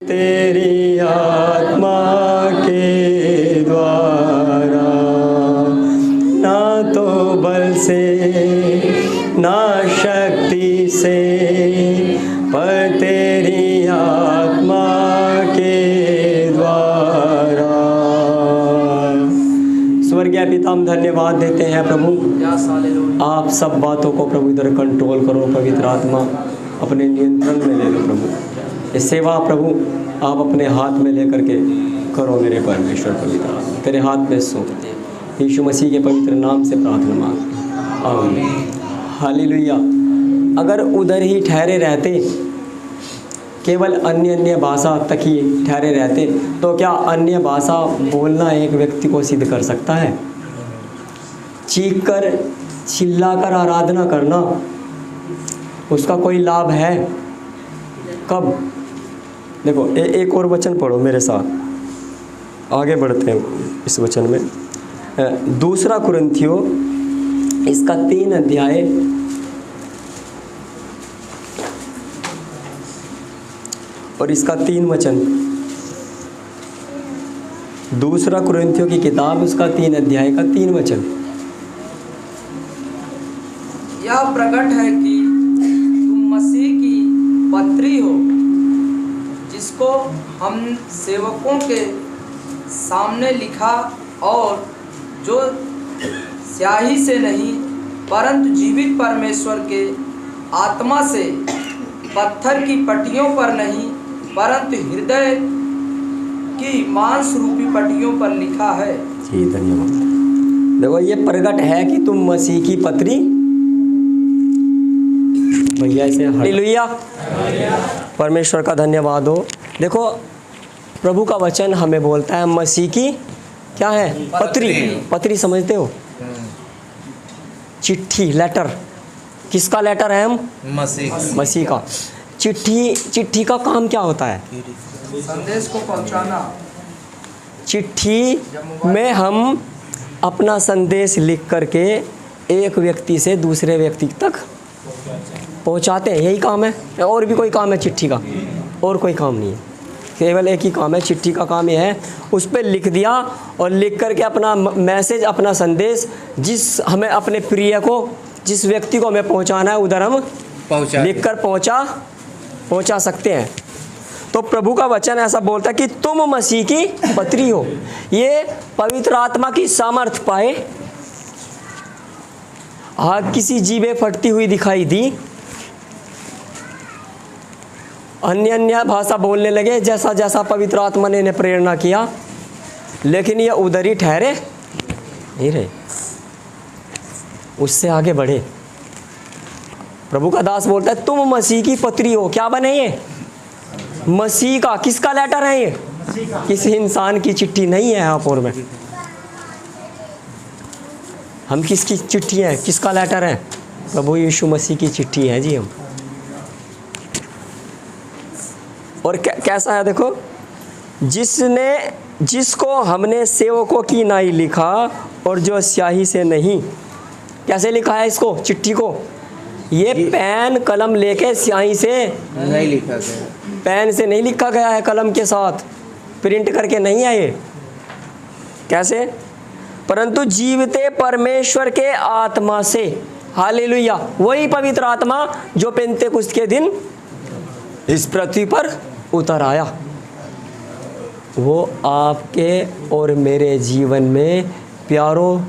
तेरी आत्मा के द्वारा, ना तो बल से ना शक्ति से, पर तेरी आत्मा के द्वारा। स्वर्गीय पिता, हम धन्यवाद देते हैं प्रभु, आप सब बातों को प्रभु इधर कंट्रोल करो। पवित्र आत्मा अपने नियंत्रण में ले लो प्रभु। ये सेवा प्रभु आप अपने हाथ में लेकर के करो मेरे परमेश्वर। पवित्र आत्मा तेरे हाथ में सौंप, यीशु मसीह के पवित्र नाम से प्रार्थना मांग, आमीन। हालेलुया। अगर उधर ही ठहरे रहते, केवल अन्य भाषा तक ही ठहरे रहते, तो क्या अन्य भाषा बोलना एक व्यक्ति को सिद्ध कर सकता है? चीख कर चिल्लाकर आराधना करना, उसका कोई लाभ है? कब? देखो एक और वचन पढ़ो मेरे साथ, आगे बढ़ते हैं इस वचन में। दूसरा कुरिन्थियों इसका 3 अध्याय और इसका 3 वचन। दूसरा कुरिन्थियों की किताब उसका 3 अध्याय का 3 वचन। यह प्रकट है कि तुम मसीह की पत्री हो, जिसको हम सेवकों के सामने लिखा, और जो स्याही से नहीं परंतु जीवित परमेश्वर के आत्मा से, पत्थर की पट्टियों पर नहीं परंतु हृदय की मांस रूपी पट्टियों पर लिखा है। जी धन्यवाद। देखो ये प्रकट है कि तुम मसीह की पत्री, भैया से हालेलुया, परमेश्वर का धन्यवाद हो। देखो प्रभु का वचन हमें बोलता है मसीह की क्या है? पत्री। पत्री समझते हो? चिट्ठी, लेटर। किसका लेटर है हम? मसीह का। चिट्ठी का काम क्या होता है? संदेश को पहुंचाना। चिट्ठी में हम अपना संदेश लिख करके एक व्यक्ति से दूसरे व्यक्ति तक पहुंचाते हैं, यही काम है। और भी कोई काम है चिट्ठी का? और कोई काम नहीं है, केवल एक ही काम है। चिट्ठी का काम यह है, उस पर लिख दिया और लिख करके अपना मैसेज, अपना संदेश जिस हमें अपने प्रिय को, जिस व्यक्ति को हमें पहुंचाना है, उधर हम लिख कर पहुंचा सकते हैं। तो प्रभु का वचन ऐसा बोलता है कि तुम मसीह की पत्री हो। ये पवित्र आत्मा की सामर्थ पाए। आग किसी जीभे फटती हुई दिखाई दी, अन्य भाषा बोलने लगे जैसा जैसा पवित्र आत्मा ने इन्हें प्रेरणा किया, लेकिन ये उधर ही ठहरे नहीं रहे, उससे आगे बढ़े। प्रभु का दास बोलता है तुम मसीह की पत्री हो। क्या बने ये? मसीह का। किसका लेटर है ये? किसी इंसान की चिट्ठी नहीं है। आप और मैं, हम किसकी चिट्ठी है? किसका लेटर है? प्रभु यीशु मसीह की चिट्ठी है जी हम। और कैसा है देखो, जिसको हमने सेवकों की नाई लिखा और जो स्याही से नहीं। कैसे लिखा है इसको, चिट्ठी को? ये पेन कलम लेके स्याही से नहीं लिखा गया, पेन से नहीं लिखा गया है, कलम के साथ प्रिंट करके नहीं है ये। कैसे? परंतु जीवते परमेश्वर के आत्मा से। हालेलुया। वही पवित्र आत्मा जो पेंतेकुस्त के दिन इस पृथ्वी पर उतर आया, वो आपके और मेरे जीवन में प्यारो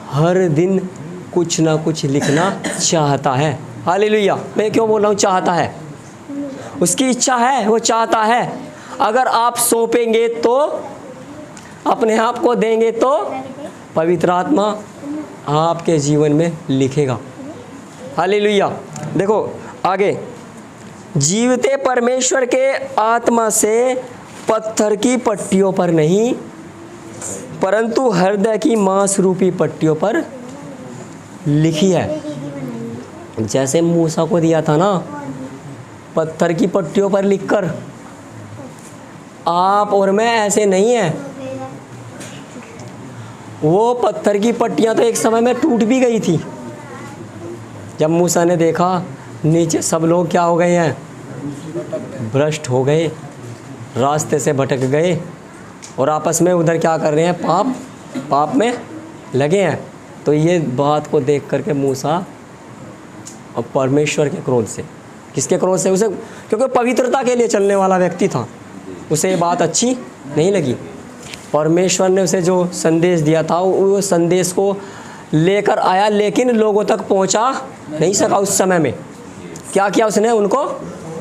हर दिन कुछ ना कुछ लिखना चाहता है। हालेलुया। मैं क्यों बोल रहा हूँ चाहता है? उसकी इच्छा है, वो चाहता है। अगर आप सौंपेंगे तो, अपने आप को देंगे तो, पवित्र आत्मा आपके जीवन में लिखेगा। हालेलुया। देखो आगे, जीवते परमेश्वर के आत्मा से पत्थर की पट्टियों पर नहीं परंतु हृदय की मांस रूपी पट्टियों पर लिखी है। जैसे मूसा को दिया था ना, पत्थर की पट्टियों पर लिखकर। आप और मैं ऐसे नहीं है। वो पत्थर की पट्टियां तो एक समय में टूट भी गई थी। जब मूसा ने देखा नीचे सब लोग क्या हो गए हैं, भ्रष्ट हो गए, रास्ते से भटक गए और आपस में उधर क्या कर रहे हैं, पाप में लगे हैं। तो ये बात को देख करके मूसा और परमेश्वर के क्रोध से, किसके क्रोध से, उसे, क्योंकि पवित्रता के लिए चलने वाला व्यक्ति था, उसे ये बात अच्छी नहीं लगी। परमेश्वर ने उसे जो संदेश दिया था वो संदेश को लेकर आया, लेकिन लोगों तक पहुंचा नहीं सका। उस समय में क्या किया उसने, उनको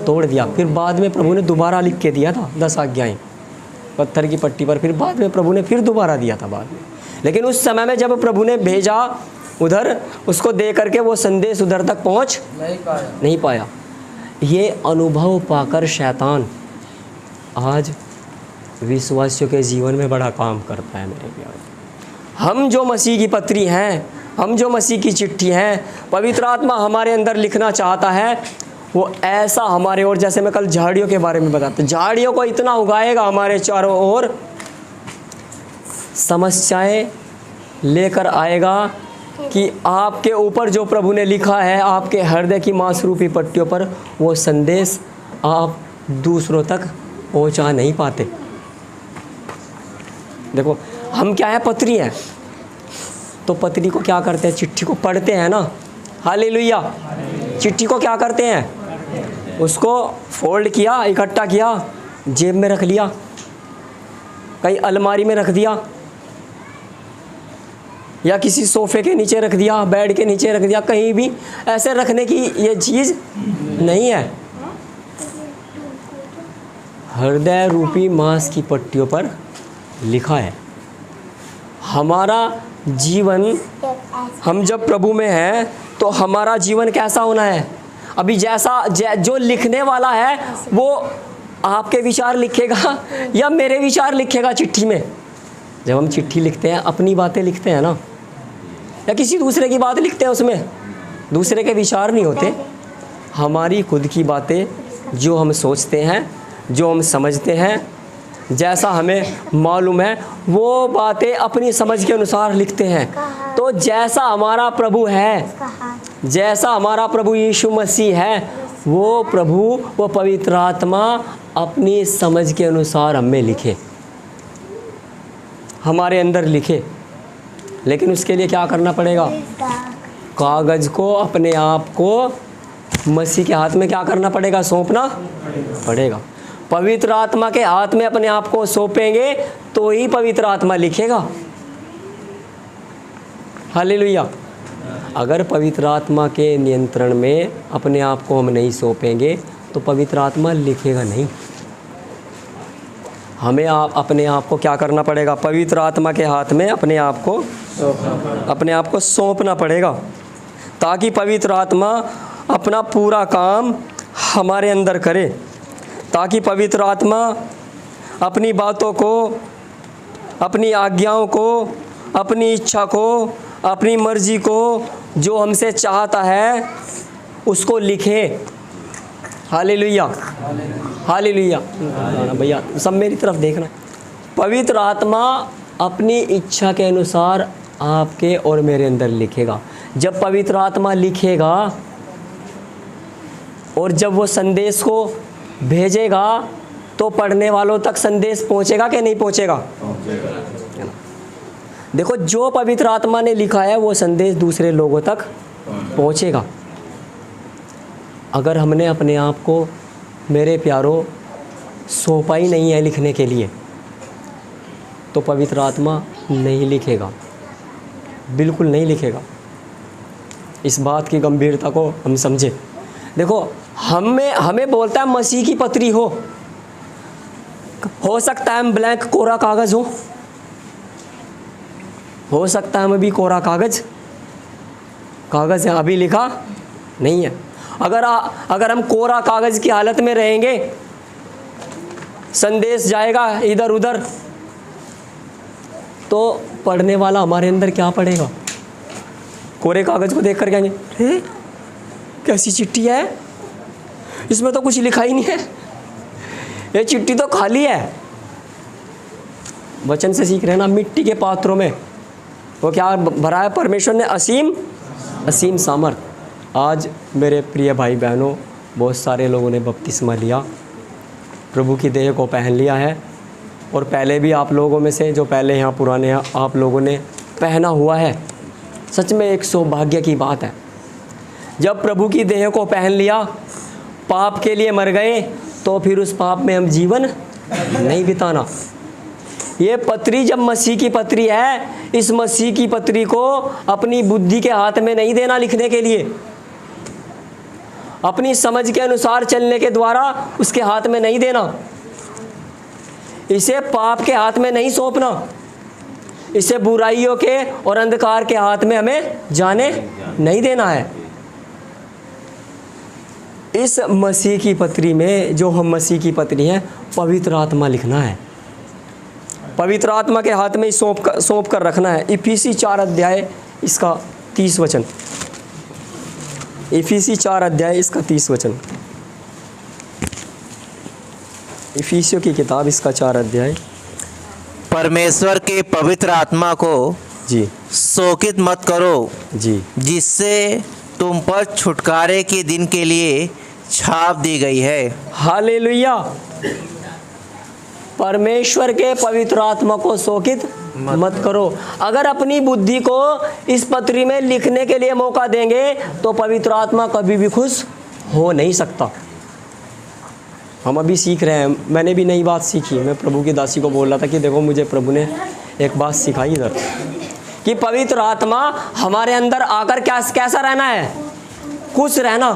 तोड़ दिया। फिर बाद में प्रभु ने दोबारा लिख के दिया था 10 आज्ञाएं पत्थर की पट्टी पर, फिर बाद में प्रभु ने फिर दोबारा दिया था बाद में। लेकिन उस समय में जब प्रभु ने भेजा उधर, उसको दे करके वो संदेश उधर तक पहुंच नहीं पाया। ये अनुभव पाकर शैतान आज विश्वासियों के जीवन में बड़ा काम करता है मेरे प्यारे। हम जो मसीह की पत्री हैं, हम जो मसीह की चिट्ठी हैं, पवित्र आत्मा हमारे अंदर लिखना चाहता है, वो ऐसा हमारे ओर, जैसे मैं कल झाड़ियों के बारे में बताता, झाड़ियों को इतना उगाएगा हमारे चारों ओर, समस्याएं लेकर आएगा कि आपके ऊपर जो प्रभु ने लिखा है आपके हृदय की मांसरूपी पट्टियों पर, वो संदेश आप दूसरों तक पहुंचा नहीं पाते। देखो हम क्या है, पत्री हैं, तो पत्री को क्या करते हैं, चिट्ठी को पढ़ते हैं ना, हालेलुया। चिट्ठी को क्या करते हैं, उसको फोल्ड किया, इकट्ठा किया, जेब में रख लिया, कहीं अलमारी में रख दिया, या किसी सोफे के नीचे रख दिया, बेड के नीचे रख दिया, कहीं भी ऐसे रखने की ये चीज़ नहीं है। हृदय रूपी मांस की पट्टियों पर लिखा है। हमारा जीवन, हम जब प्रभु में हैं तो हमारा जीवन कैसा होना है, अभी जो लिखने वाला है वो आपके विचार लिखेगा या मेरे विचार लिखेगा चिट्ठी में। जब हम चिट्ठी लिखते हैं अपनी बातें लिखते हैं ना, या किसी दूसरे की बात लिखते हैं, उसमें दूसरे के विचार नहीं होते, हमारी खुद की बातें, जो हम सोचते हैं, जो हम समझते हैं, जैसा हमें मालूम है, वो बातें अपनी समझ के अनुसार लिखते हैं। तो जैसा हमारा प्रभु है, जैसा हमारा प्रभु यीशु मसीह है, वो प्रभु, वो पवित्र आत्मा अपनी समझ के अनुसार हमें लिखे, हमारे अंदर लिखे। लेकिन उसके लिए क्या करना पड़ेगा, कागज़ को, अपने आप को मसीह के हाथ में क्या करना पड़ेगा, सौंपना पड़ेगा। पवित्र आत्मा के हाथ में अपने आप को सौंपेंगे तो ही पवित्र आत्मा लिखेगा। हालेलुया। अगर पवित्र आत्मा के नियंत्रण में अपने आप को हम नहीं सौंपेंगे तो पवित्र आत्मा लिखेगा नहीं। हमें अपने आप को क्या करना पड़ेगा, पवित्र आत्मा के हाथ में अपने आप को सौंपना पड़ेगा, ताकि पवित्र आत्मा अपना पूरा काम हमारे अंदर करे, ताकि पवित्र आत्मा अपनी बातों को, अपनी आज्ञाओं को, अपनी इच्छा को, अपनी मर्जी को, जो हमसे चाहता है उसको लिखे। Hallelujah, hallelujah. भैया सब मेरी तरफ देखना। पवित्र आत्मा अपनी इच्छा के अनुसार आपके और मेरे अंदर लिखेगा। जब पवित्र आत्मा लिखेगा और जब वो संदेश को भेजेगा तो पढ़ने वालों तक संदेश पहुंचेगा कि नहीं पहुंचेगा? देखो, जो पवित्र आत्मा ने लिखा है वो संदेश दूसरे लोगों तक पहुंचेगा। अगर हमने अपने आप को, मेरे प्यारों, सौंपा ही नहीं है लिखने के लिए, तो पवित्र आत्मा नहीं लिखेगा, बिल्कुल नहीं लिखेगा। इस बात की गंभीरता को हम समझे। देखो, हमें बोलता है मसीह की पत्री हो सकता है हम ब्लैंक कोरा कागज़ हो सकता है हम अभी कोरा कागज़ है, अभी लिखा नहीं है। अगर हम कोरा कागज़ की हालत में रहेंगे, संदेश जाएगा इधर उधर, तो पढ़ने वाला हमारे अंदर क्या पढ़ेगा? कोरे कागज़ को देख कर कहेंगे, अरे कैसी चिट्ठी है, इसमें तो कुछ लिखा ही नहीं है, ये चिट्ठी तो खाली है। वचन से सीख रहे हैं ना, मिट्टी के पात्रों में वो क्या भरा है? परमेश्वर ने असीम सामर्थ। आज मेरे प्रिय भाई बहनों, बहुत सारे लोगों ने बपतिस्मा लिया, प्रभु की देह को पहन लिया है, और पहले भी आप लोगों में से जो पहले यहाँ पुराने हैं आप लोगों ने पहना हुआ है। सच में एक सौभाग्य की बात है। जब प्रभु की देह को पहन लिया, पाप के लिए मर गए, तो फिर उस पाप में हम जीवन नहीं बिताना। ये पत्री जब मसीह की पत्री है, इस मसीह की पत्री को अपनी बुद्धि के हाथ में नहीं देना लिखने के लिए, अपनी समझ के अनुसार चलने के द्वारा उसके हाथ में नहीं देना, इसे पाप के हाथ में नहीं सौंपना, इसे बुराइयों के और अंधकार के हाथ में हमें जाने नहीं देना है। इस मसीह की पत्री में, जो हम मसीह की पत्री है, पवित्र आत्मा लिखना है, पवित्र आत्मा के हाथ में सौंप कर रखना है। इफिसी 4 अध्याय इसका 30 वचन, इफिसी 4 अध्याय इसका 30 वचन, इफिसियों की किताब इसका 4 अध्याय। परमेश्वर के पवित्र आत्मा को जी शोकित मत करो, जी, जिससे तुम पर छुटकारे के दिन के लिए छाप दी गई है। हालेलुया। परमेश्वर के पवित्र आत्मा को शोकित मत करो। अगर अपनी बुद्धि को इस पत्री में लिखने के लिए मौका देंगे तो पवित्र आत्मा कभी भी खुश हो नहीं सकता। हम अभी सीख रहे हैं, मैंने भी नई बात सीखी। मैं प्रभु की दासी को बोल रहा था कि देखो मुझे प्रभु ने एक बात सिखाई इधर, कि पवित्र आत्मा हमारे अंदर आकर कैसा रहना है, खुश रहना,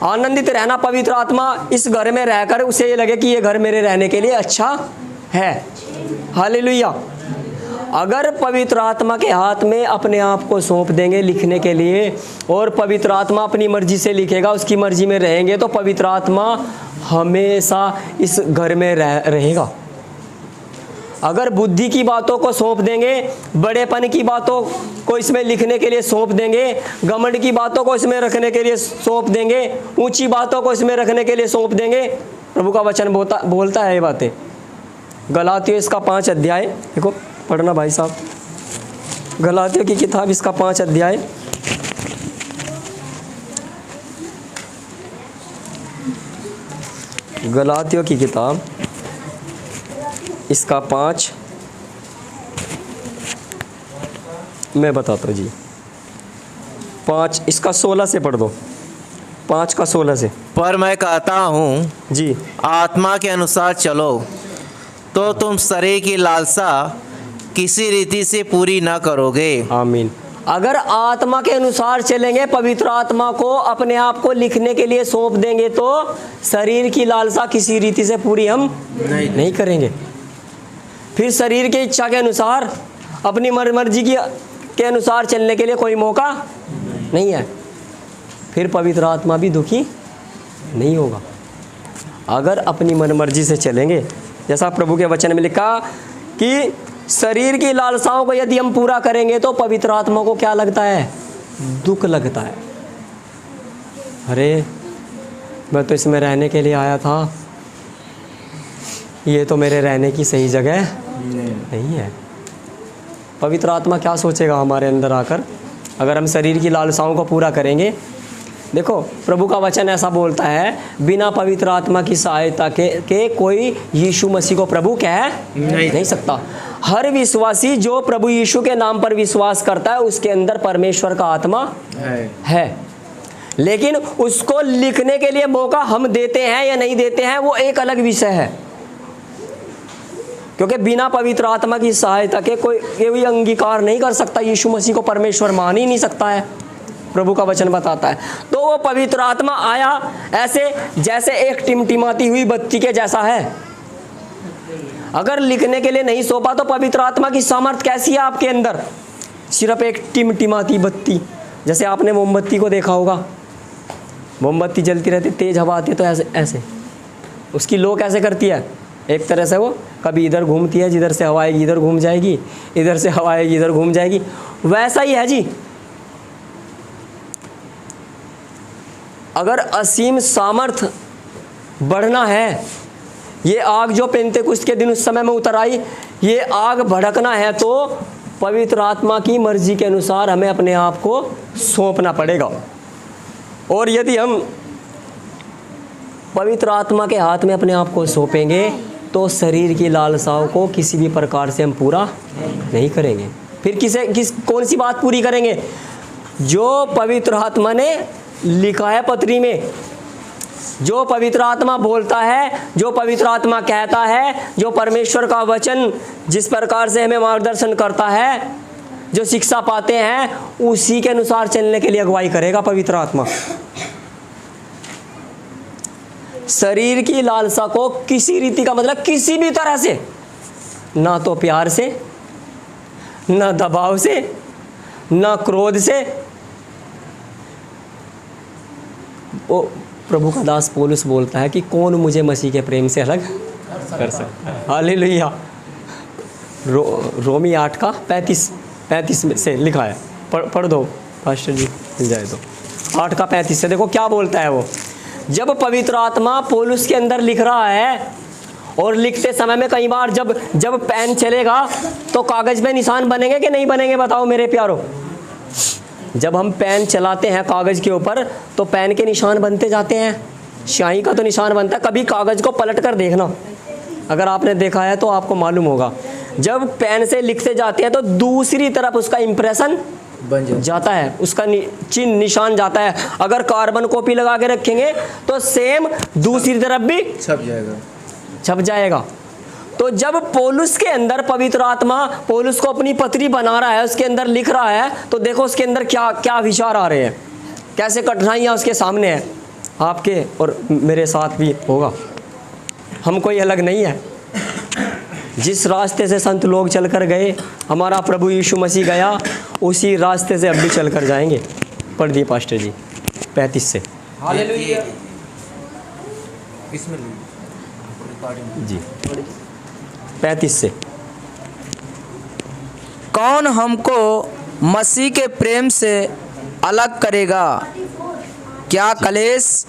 आनंदित रहना। पवित्र आत्मा इस घर में रहकर उसे ये लगे कि ये घर मेरे रहने के लिए अच्छा है। हालेलुया। अगर पवित्र आत्मा के हाथ में अपने आप को सौंप देंगे लिखने के लिए, और पवित्र आत्मा अपनी मर्जी से लिखेगा, उसकी मर्जी में रहेंगे, तो पवित्र आत्मा हमेशा इस घर में रहेगा। अगर बुद्धि की बातों को सौंप देंगे, बड़ेपन की बातों को इसमें लिखने के लिए सौंप देंगे, घमंड की बातों को इसमें रखने के लिए सौंप देंगे, ऊंची बातों को इसमें रखने के लिए सौंप देंगे, प्रभु का वचन बोलता है ये बातें। गलातियों इसका 5 अध्याय, देखो पढ़ना भाई साहब, गलातियों की किताब इसका 5 अध्याय, गलातियों की किताब इसका 5, मैं बताता हूँ जी, 5 इसका 16 से पढ़ दो, 5 का 16 से। पर मैं कहता हूँ जी, आत्मा के अनुसार चलो तो तुम शरीर की लालसा किसी रीति से पूरी ना करोगे। आमीन। अगर आत्मा के अनुसार चलेंगे, पवित्र आत्मा को अपने आप को लिखने के लिए सौंप देंगे, तो शरीर की लालसा किसी रीति से पूरी हम नहीं करेंगे। फिर शरीर की इच्छा के अनुसार, अपनी मर्जी के अनुसार चलने के लिए कोई मौका नहीं है। फिर पवित्र आत्मा भी दुखी नहीं होगा। अगर अपनी मनमर्जी से चलेंगे, जैसा प्रभु के वचन में लिखा कि शरीर की लालसाओं को यदि हम पूरा करेंगे, तो पवित्र आत्मा को क्या लगता है, दुख लगता है। अरे मैं तो इसमें रहने के लिए आया था, ये तो मेरे रहने की सही जगह नहीं है। पवित्र आत्मा क्या सोचेगा हमारे अंदर आकर, अगर हम शरीर की लालसाओं को पूरा करेंगे। देखो प्रभु का वचन ऐसा बोलता है, बिना पवित्र आत्मा की सहायता के कोई यीशु मसीह को प्रभु कह नहीं सकता। हर विश्वासी जो प्रभु यीशु के नाम पर विश्वास करता है, उसके अंदर परमेश्वर का आत्मा है। लेकिन उसको लिखने के लिए मौका हम देते हैं या नहीं देते हैं, वो एक अलग विषय है। क्योंकि बिना पवित्र आत्मा की सहायता के कोई अंगीकार नहीं कर सकता, यीशु मसीह को परमेश्वर मान ही नहीं सकता है, प्रभु का वचन बताता है। तो वो पवित्र आत्मा आया ऐसे जैसे एक टिमटिमाती हुई बत्ती के जैसा है। अगर लिखने के लिए नहीं सौंपा, तो पवित्र आत्मा की सामर्थ्य कैसी है आपके अंदर, सिर्फ एक टिमटिमाती बत्ती। जैसे आपने मोमबत्ती को देखा होगा, मोमबत्ती जलती रहती, तेज हवा आती है तो ऐसे ऐसे उसकी लो कैसे करती है, एक तरह से वो कभी इधर घूमती है, जिधर से हवा आएगी इधर घूम जाएगी, इधर से हवा आएगी इधर घूम जाएगी, वैसा ही है जी। अगर असीम सामर्थ बढ़ना है, ये आग जो पेंतेकुस्त के दिन उस समय में उतर आई, ये आग भड़कना है, तो पवित्र आत्मा की मर्जी के अनुसार हमें अपने आप को सौंपना पड़ेगा। और यदि हम पवित्र आत्मा के हाथ में अपने आप को सौंपेंगे तो शरीर की लालसाओं को किसी भी प्रकार से हम पूरा नहीं करेंगे। फिर कौन सी बात पूरी करेंगे? जो पवित्र आत्मा ने लिखा है पत्री में, जो पवित्र आत्मा बोलता है, जो पवित्र आत्मा कहता है, जो परमेश्वर का वचन जिस प्रकार से हमें मार्गदर्शन करता है, जो शिक्षा पाते हैं, उसी के अनुसार चलने के लिए अगुवाई करेगा पवित्र आत्मा। शरीर की लालसा को किसी रीति का मतलब किसी भी तरह से, ना तो प्यार से, ना दबाव से, ना क्रोध से। वो प्रभु का दास पौलुस बोलता है कि कौन मुझे मसीह के प्रेम से अलग कर सकता है। हालेलुया। रोमी 8 का 35 में से लिखा है, पढ़ दो पास्टर जी, मिल जाए तो। 8 का 35 से देखो क्या बोलता है वो। जब पवित्र आत्मा पौलुस के अंदर लिख रहा है, और लिखते समय में कई बार जब पेन चलेगा तो कागज में निशान बनेंगे कि नहीं बनेंगे? बताओ मेरे प्यारो। जब हम पेन चलाते हैं कागज के ऊपर तो पेन के निशान बनते जाते हैं, स्याही का तो निशान बनता है। कभी कागज को पलट कर देखना, अगर आपने देखा है तो आपको मालूम होगा। जब पेन से लिखते जाते हैं तो दूसरी तरफ उसका इंप्रेशन बन जाता है, उसका चिन्ह निशान जाता है। अगर कार्बन कॉपी लगा के रखेंगे तो सेम दूसरी तरफ भी छप जाएगा। तो जब पौलुस के अंदर पवित्र आत्मा पौलुस को अपनी पत्री बना रहा है, उसके अंदर लिख रहा है, तो देखो उसके अंदर क्या क्या विचार आ रहे हैं, कैसे कठिनाइयाँ उसके सामने हैं। आपके और मेरे साथ भी होगा, हम कोई अलग नहीं है। जिस रास्ते से संत लोग चलकर गए, हमारा प्रभु यीशु मसीह गया, उसी रास्ते से अब भी चलकर जाएंगे। पढ़ दिए पास्टर जी 35 से। हालेलुया जी 35 से। कौन हमको मसीह के प्रेम से अलग करेगा? क्या क्लेश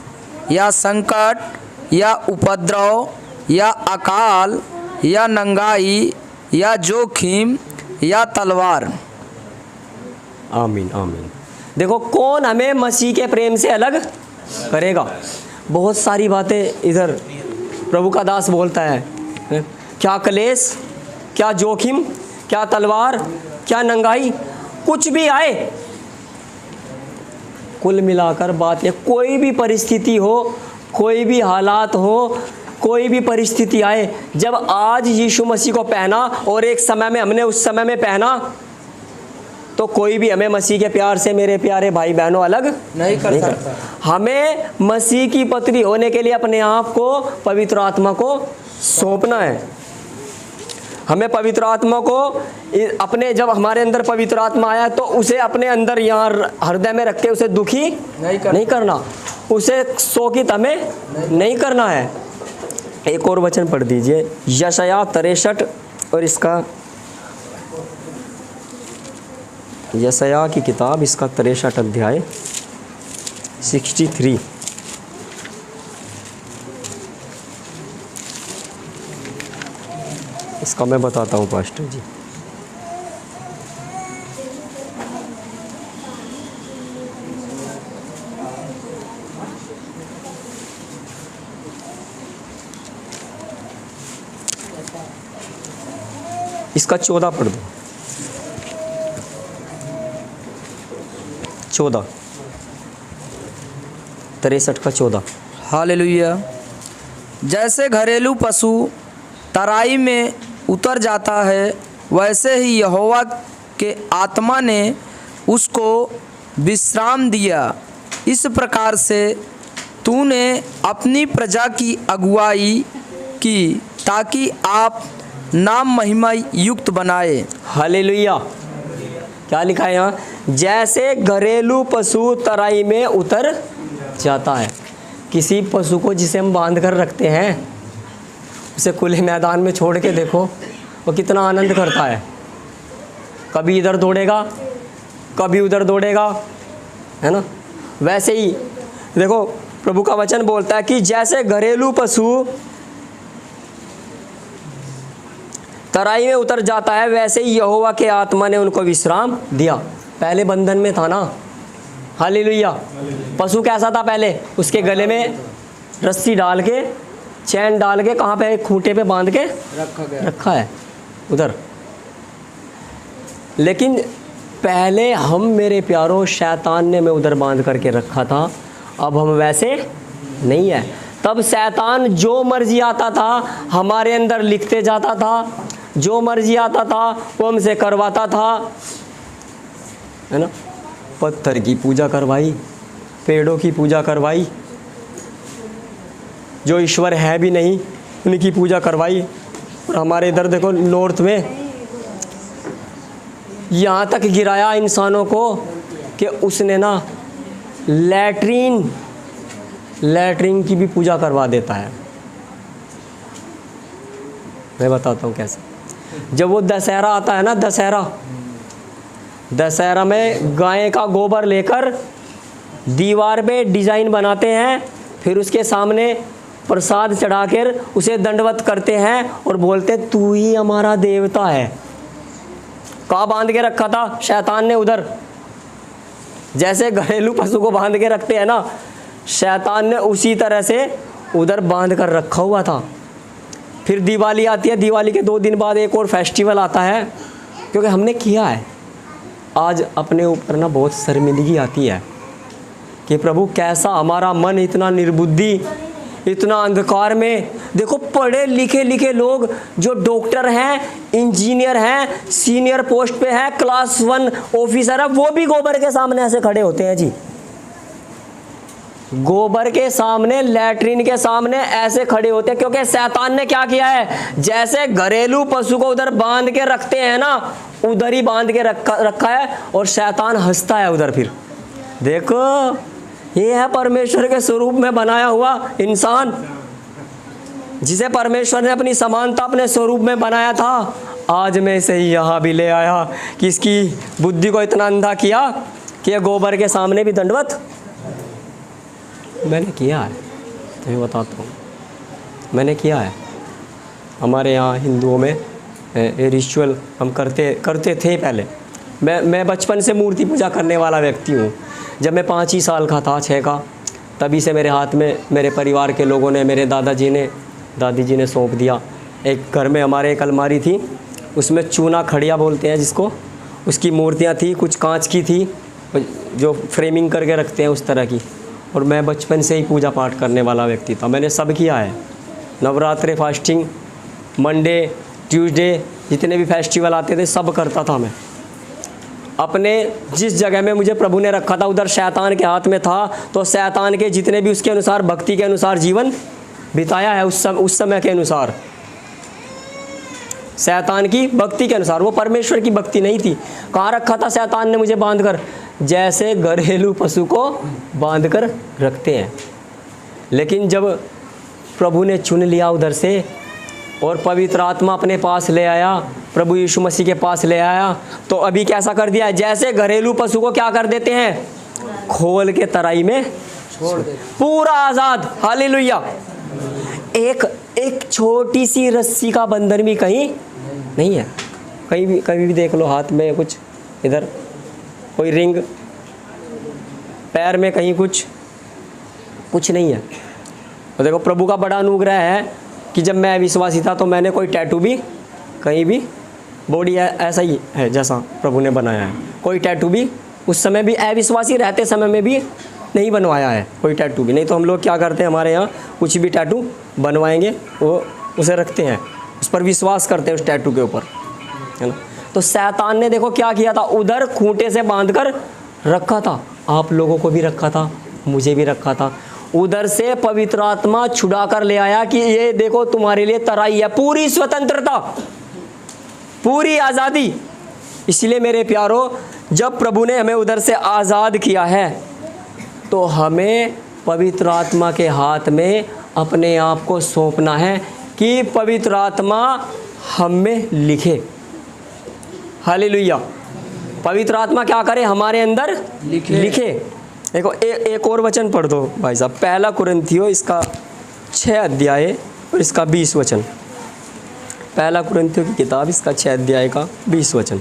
या संकट या उपद्रव या अकाल या नंगाई या जोखिम या तलवार? आमीन आमीन। देखो कौन हमें मसीह के प्रेम से अलग करेगा? बहुत सारी बातें इधर प्रभु का दास बोलता है। क्या क्लेश, क्या जोखिम, क्या तलवार, क्या नंगाई, कुछ भी आए। कुल मिलाकर बात है, कोई भी परिस्थिति हो, कोई भी हालात हो, कोई भी परिस्थिति आए, जब आज यीशु मसीह को पहना और एक समय में हमने उस समय में पहना, तो कोई भी हमें मसीह के प्यार से मेरे प्यारे भाई बहनों अलग नहीं कर सकता। हमें मसीह की पत्री होने के लिए अपने आप को पवित्र आत्मा को सौंपना है। हमें पवित्र आत्मा को अपने, जब हमारे अंदर पवित्र आत्मा आया तो उसे अपने अंदर यहाँ हृदय में रख के उसे दुखी नहीं करना, उसे शोकित हमें नहीं करना है। एक और वचन पढ़ दीजिए, यशायाह 63 और इसका यशायाह की किताब, इसका 63 अध्याय 63। इसका मैं बताता हूँ पास्टर जी। इसका 14 पढ़ दो। 14 63 का 14। हालेलुया। जैसे घरेलू पशु तराई में उतर जाता है, वैसे ही यहोवा के आत्मा ने उसको विश्राम दिया। इस प्रकार से तूने अपनी प्रजा की अगुवाई की, ताकि आप नाम महिमा युक्त बनाए। हालेलुया। क्या लिखा है यहाँ? जैसे घरेलू पशु तराई में उतर जाता है। किसी पशु को जिसे हम बांध कर रखते हैं, उसे खुले मैदान में छोड़ के देखो वो कितना आनंद करता है। कभी इधर दौड़ेगा, कभी उधर दौड़ेगा, है ना। वैसे ही देखो प्रभु का वचन बोलता है कि जैसे घरेलू पशु तराई में उतर जाता है, वैसे ही यहोवा के आत्मा ने उनको विश्राम दिया। पहले बंधन में था ना। हालेलुया। पशु कैसा था पहले? उसके गले में रस्सी डाल के, चैन डाल के कहाँ पे, एक खूंटे पे बांध के रखा है उधर। लेकिन पहले हम, मेरे प्यारो, शैतान ने मैं उधर बांध करके रखा था, अब हम वैसे नहीं है। तब शैतान जो मर्जी आता था हमारे अंदर लिखते जाता था, जो मर्जी आता था वो हमसे करवाता था, है ना। पत्थर की पूजा करवाई, पेड़ों की पूजा करवाई, जो ईश्वर है भी नहीं उनकी पूजा करवाई। और हमारे इधर देखो नॉर्थ में यहाँ तक गिराया इंसानों को कि उसने ना लैट्रीन की भी पूजा करवा देता है। मैं बताता हूँ कैसे। जब वो दशहरा आता है ना, दशहरा में गाय का गोबर लेकर दीवार पे डिज़ाइन बनाते हैं, फिर उसके सामने प्रसाद चढ़ाकर उसे दंडवत करते हैं और बोलते तू ही हमारा देवता है। कहाँ बांध के रखा था शैतान ने उधर, जैसे घरेलू पशु को बांध के रखते हैं ना, शैतान ने उसी तरह से उधर बांध कर रखा हुआ था। फिर दिवाली आती है, दिवाली के 2 दिन बाद एक और फेस्टिवल आता है, क्योंकि हमने किया है। आज अपने ऊपर ना बहुत शर्मिंदगी आती है कि प्रभु कैसा हमारा मन इतना निर्बुद्धि, इतना अंधकार में। देखो पढ़े लिखे लोग जो डॉक्टर हैं, इंजीनियर हैं, सीनियर पोस्ट पे हैं, क्लास 1 ऑफिसर है, वो भी गोबर के सामने ऐसे खड़े होते हैं जी। गोबर के सामने, लैट्रिन के सामने ऐसे खड़े होते हैं, क्योंकि शैतान ने क्या किया है, जैसे घरेलू पशु को उधर बांध के रखते हैं ना, उधर ही बांध के रखा है। और शैतान हंसता है उधर। फिर देखो ये है परमेश्वर के स्वरूप में बनाया हुआ इंसान, जिसे परमेश्वर ने अपनी समानता, अपने स्वरूप में बनाया था। आज मैं इसे यहाँ भी ले आया कि इसकी बुद्धि को इतना अंधा किया कि ये गोबर के सामने भी दंडवत मैंने किया है। तो मैं बताता हूँ, मैंने किया है। हमारे यहाँ हिंदुओं में रिचुअल हम करते थे पहले। मैं बचपन से मूर्ति पूजा करने वाला व्यक्ति हूँ। जब मैं 5 ही साल का था, 6 का, तभी से मेरे हाथ में मेरे परिवार के लोगों ने, मेरे दादी जी ने सौंप दिया। एक घर में हमारे एक अलमारी थी, उसमें चूना खड़िया बोलते हैं जिसको, उसकी मूर्तियाँ थी, कुछ कांच की थी जो फ्रेमिंग करके रखते हैं उस तरह की। और मैं बचपन से ही पूजा पाठ करने वाला व्यक्ति था, मैंने सब किया है। नवरात्रे, फास्टिंग, मंडे, ट्यूसडे, जितने भी फेस्टिवल आते थे सब करता था मैं। अपने जिस जगह में मुझे प्रभु ने रखा था उधर शैतान के हाथ में था, तो शैतान के जितने भी उसके अनुसार, भक्ति के अनुसार जीवन बिताया है। उस समय के अनुसार, शैतान की भक्ति के अनुसार, वो परमेश्वर की भक्ति नहीं थी। कहाँ रखा था शैतान ने मुझे बांधकर, जैसे घरेलू पशु को बांधकर रखते हैं। लेकिन जब प्रभु ने चुन लिया उधर से और पवित्र आत्मा अपने पास ले आया, प्रभु यीशु मसीह के पास ले आया, तो अभी कैसा कर दिया है, जैसे घरेलू पशु को क्या कर देते हैं, खोल के तराई में छोड़ दे, पूरा आज़ाद। हालेलुया। एक छोटी सी रस्सी का बंधन भी कहीं नहीं है। कहीं भी देख लो, हाथ में कुछ, इधर कोई रिंग, पैर में कहीं कुछ नहीं है। तो देखो प्रभु का बड़ा अनुग्रह है कि जब मैं विश्वासी था तो मैंने कोई टैटू भी कहीं भी, बॉडी ऐसा ही है जैसा प्रभु ने बनाया है। कोई टैटू भी उस समय भी, अविश्वासी रहते समय में भी नहीं बनवाया है कोई टैटू भी। नहीं तो हम लोग क्या करते हैं, हमारे यहाँ कुछ भी टैटू बनवाएंगे, वो उसे रखते हैं, उस पर विश्वास करते हैं उस टैटू के ऊपर, है ना। तो शैतान ने देखो क्या किया था, उधर खूंटे से बांधकर रखा था। आप लोगों को भी रखा था, मुझे भी रखा था। उधर से पवित्र आत्मा छुड़ा कर ले आया कि ये देखो तुम्हारे लिए तराई है, पूरी स्वतंत्रता, पूरी आज़ादी। इसलिए मेरे प्यारो, जब प्रभु ने हमें उधर से आज़ाद किया है तो हमें पवित्र आत्मा के हाथ में अपने आप को सौंपना है कि पवित्र आत्मा हम में लिखे। हालेलुया। पवित्र आत्मा क्या करे, हमारे अंदर लिखे। देखो एक और वचन पढ़ दो भाई साहब, 1 कुरिन्थियों इसका 6 अध्याय और इसका 20 वचन। 1 कुरिन्थियों की किताब, इसका 6 अध्याय का 20 वचन।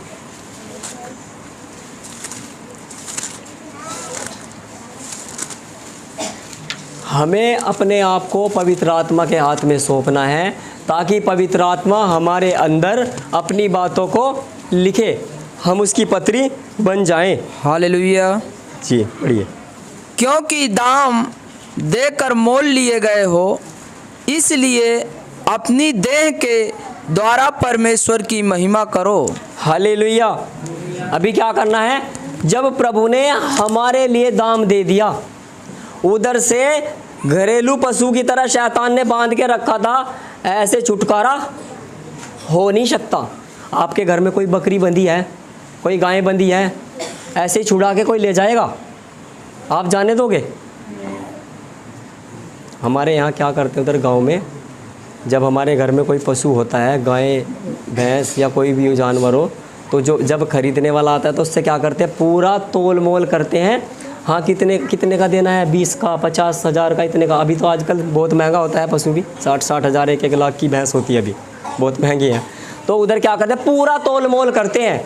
हमें अपने आप को पवित्र आत्मा के हाथ में सौंपना है ताकि पवित्र आत्मा हमारे अंदर अपनी बातों को लिखे, हम उसकी पत्री बन जाएं। हालेलुया। जी पढ़िए। क्योंकि दाम देकर मोल लिए गए हो, इसलिए अपनी देह के द्वारा परमेश्वर की महिमा करो। हालेलुया। अभी क्या करना है? जब प्रभु ने हमारे लिए दाम दे दिया, उधर से घरेलू पशु की तरह शैतान ने बांध के रखा था, ऐसे छुटकारा हो नहीं सकता। आपके घर में कोई बकरी बंधी है, कोई गाय बंधी है, ऐसे ही छुड़ा के कोई ले जाएगा? आप जाने दोगे? हमारे यहाँ क्या करते हैं उधर गांव में, जब हमारे घर में कोई पशु होता है, गाय भैंस या कोई भी जानवर हो, तो जब खरीदने वाला आता है तो उससे क्या करते हैं, पूरा तोल मोल करते हैं। हाँ कितने का देना है, 20 का, 50,000 का, इतने का। अभी तो आजकल बहुत महंगा होता है पशु भी, 60 हज़ार 1 लाख की भैंस होती है, अभी बहुत महंगी है। तो उधर क्या करते हैं, पूरा तोल मोल करते हैं।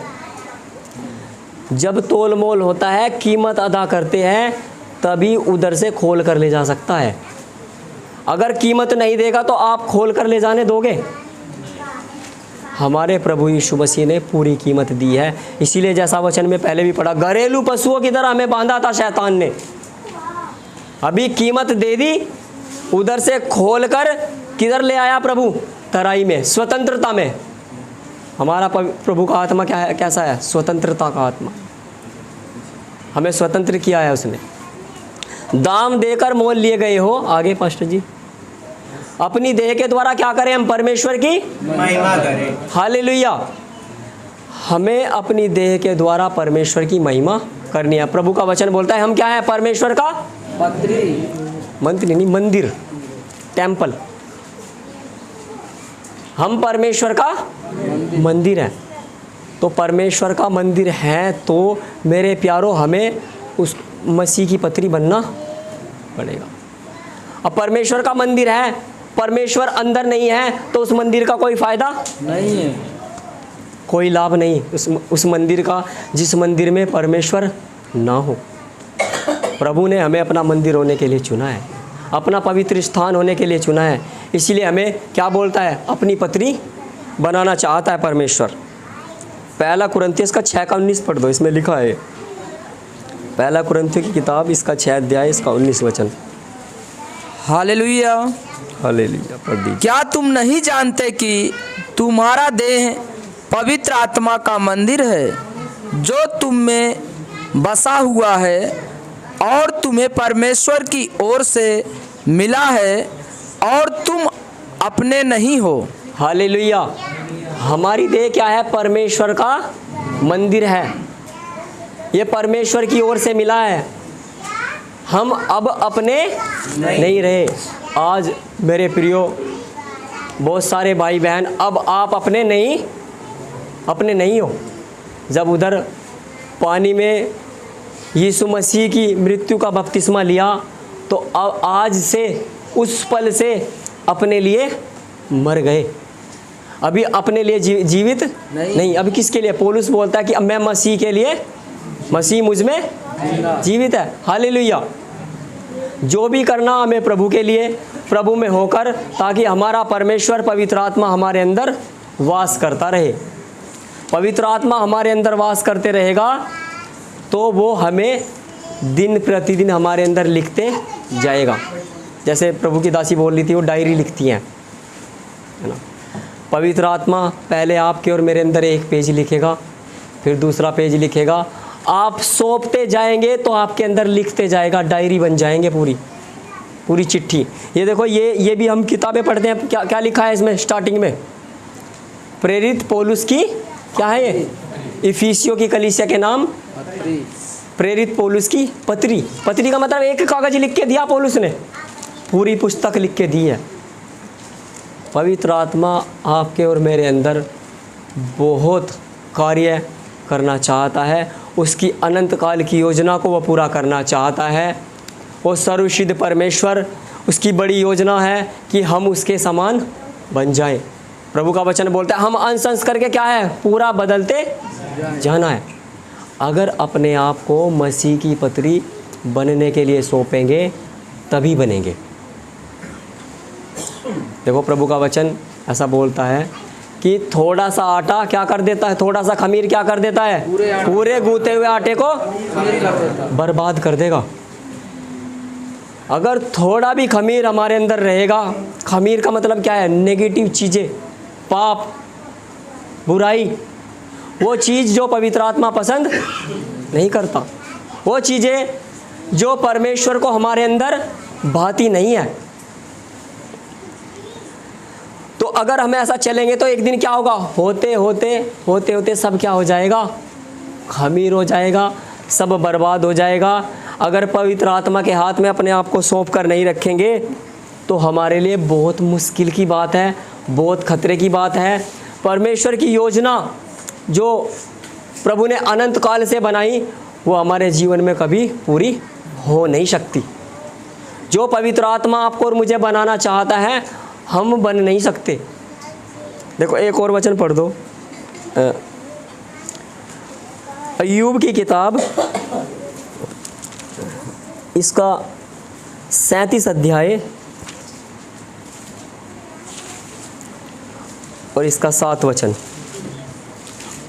जब तोल मोल होता है, कीमत अदा करते हैं, तभी उधर से खोल कर ले जा सकता है। अगर कीमत नहीं देगा तो आप खोल कर ले जाने दोगे? हमारे प्रभु यीशु मसीह ने पूरी कीमत दी है। इसीलिए जैसा वचन में पहले भी पढ़ा, घरेलू पशुओं की तरह हमें बांधा था शैतान ने, अभी कीमत दे दी, उधर से खोल कर किधर ले आया प्रभु? तराई में, स्वतंत्रता में। हमारा प्रभु का आत्मा क्या है, कैसा है? स्वतंत्रता का आत्मा। हमें स्वतंत्र किया है उसने। दाम देकर मोल लिए गए हो। आगे पास्टर जी। अपनी देह के द्वारा क्या करें? हम परमेश्वर की महिमा करें। हालेलुया। हमें अपनी देह के द्वारा परमेश्वर की महिमा करनी है। प्रभु का वचन बोलता है हम क्या है? परमेश्वर का मंत्री नहीं, मंदिर, टेम्पल। हम परमेश्वर का मंदिर है। तो परमेश्वर का मंदिर है तो मेरे प्यारों, हमें उस मसीह की पत्री बनना पड़ेगा। अब परमेश्वर का मंदिर है, परमेश्वर अंदर नहीं है, तो उस मंदिर का कोई फायदा नहीं है, कोई लाभ नहीं उस मंदिर का, जिस मंदिर में परमेश्वर ना हो। प्रभु ने हमें अपना मंदिर होने के लिए चुना है, अपना पवित्र स्थान होने के लिए चुना है। इसीलिए हमें क्या बोलता है? अपनी पत्री बनाना चाहता है परमेश्वर। पहला कुरिन्थियों का 6 का 19 पढ़ दो, इसमें लिखा है। पहला कुरिन्थियों की किताब, इसका 6 अध्याय, इसका 19 वचन। हालेलुया। हालेलुया। पढ़ दीजिए। क्या तुम नहीं जानते कि तुम्हारा देह पवित्र आत्मा का मंदिर है, जो तुम में बसा हुआ है और तुम्हें परमेश्वर की ओर से मिला है, और तुम अपने नहीं हो? हालेलुया। हमारी देह क्या है? परमेश्वर का मंदिर है। ये परमेश्वर की ओर से मिला है। हम अब अपने नहीं रहे। आज मेरे प्रियो बहुत सारे भाई बहन, अब आप अपने नहीं हो। जब उधर पानी में यीशु मसीह की मृत्यु का बपतिस्मा लिया, तो अब आज से, उस पल से अपने लिए मर गए। अभी अपने लिए जीवित नहीं। अभी किसके लिए? पौलुस बोलता है कि अब मैं मसीह के लिए, मसीह मुझ में जीवित है। हालेलुया। जो भी करना हमें प्रभु के लिए, प्रभु में होकर, ताकि हमारा परमेश्वर पवित्र आत्मा हमारे अंदर वास करता रहे। पवित्र आत्मा हमारे अंदर वास करते रहेगा तो वो हमें दिन प्रतिदिन हमारे अंदर लिखते जाएगा। जैसे प्रभु की दासी बोल रही थी, वो डायरी लिखती हैं, है ना। पवित्र आत्मा पहले आपके और मेरे अंदर एक पेज लिखेगा, फिर दूसरा पेज लिखेगा। आप सौंपते जाएंगे तो आपके अंदर लिखते जाएगा, डायरी बन जाएंगे, पूरी चिट्ठी। ये देखो, ये भी हम किताबें पढ़ते हैं, क्या लिखा है इसमें स्टार्टिंग में? प्रेरित पौलुस की क्या है ये? इफिसियों की कलीसिया के नाम प्रेरित पौलुस की पत्री। पत्री का मतलब एक कागज लिख के दिया पौलुस ने, पूरी पुस्तक लिख के दी है। पवित्र आत्मा आपके और मेरे अंदर बहुत कार्य करना चाहता है। उसकी अनंत काल की योजना को वह पूरा करना चाहता है। वो सर्वसिद्ध परमेश्वर, उसकी बड़ी योजना है कि हम उसके समान बन जाएं। प्रभु का वचन बोलता है हम अंश अंश करके क्या है? पूरा बदलते जाना है। अगर अपने आप को मसीह की पत्री बनने के लिए सौंपेंगे तभी बनेंगे। देखो प्रभु का वचन ऐसा बोलता है कि थोड़ा सा आटा क्या कर देता है, थोड़ा सा खमीर क्या कर देता है, पूरे गूंथे हुए आटे को बर्बाद कर देगा। अगर थोड़ा भी खमीर हमारे अंदर रहेगा, खमीर का मतलब क्या है, नेगेटिव चीज़ें, पाप, बुराई, वो चीज़ जो पवित्र आत्मा पसंद नहीं करता, वो चीज़ें जो परमेश्वर को हमारे अंदर भाती नहीं है। तो अगर हम ऐसा चलेंगे तो एक दिन क्या होगा, होते होते सब क्या हो जाएगा, खमीर हो जाएगा, सब बर्बाद हो जाएगा। अगर पवित्र आत्मा के हाथ में अपने आप को सौंप कर नहीं रखेंगे तो हमारे लिए बहुत मुश्किल की बात है, बहुत खतरे की बात है। परमेश्वर की योजना जो प्रभु ने अनंत काल से बनाई वो हमारे जीवन में कभी पूरी हो नहीं सकती। जो पवित्र आत्मा आपको और मुझे बनाना चाहता है हम बन नहीं सकते। देखो एक और वचन पढ़ दो, अय्यूब की किताब इसका 37 अध्याय और इसका 7 वचन।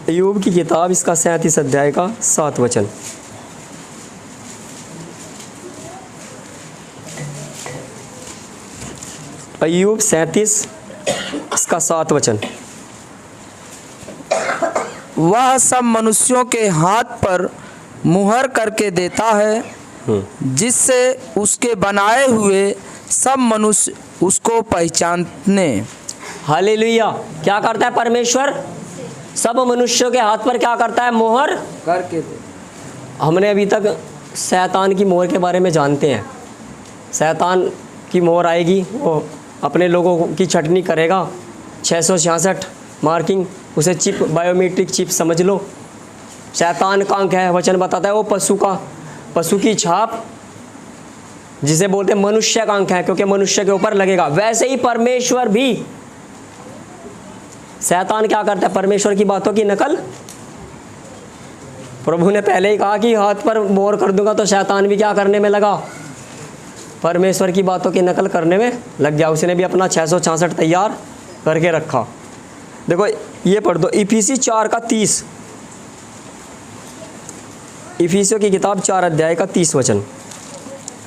अय्यूब की किताब इसका 37 अध्याय का 7 वचन। अय्यूब 37 इसका 7 वचन। वह सब मनुष्यों के हाथ पर मुहर करके देता है, जिससे उसके बनाए हुए सब मनुष्य उसको पहचाने। हालेलुया। क्या करता है परमेश्वर, सब मनुष्यों के हाथ पर क्या करता है, मोहर करके दे। हमने अभी तक शैतान की मोहर के बारे में जानते हैं। शैतान की मोहर आएगी, वो अपने लोगों की छटनी करेगा, 666 मार्किंग, उसे चिप, बायोमेट्रिक चिप समझ लो। शैतान का अंक है, वचन बताता है वो पशु की छाप, जिसे बोलते हैं मनुष्य का अंक है, क्योंकि मनुष्य के ऊपर लगेगा। वैसे ही परमेश्वर भी, शैतान क्या करता है, परमेश्वर की बातों की नकल। प्रभु ने पहले ही कहा कि हाथ पर मोहर कर दूंगा, तो शैतान भी क्या करने में लगा, परमेश्वर की बातों की नकल करने में लग गया। उसने भी अपना 666 तैयार करके रखा। देखो ये पढ़ दो, इफिसी 4 का 30, इफिसियों की किताब 4 अध्याय का 30 वचन।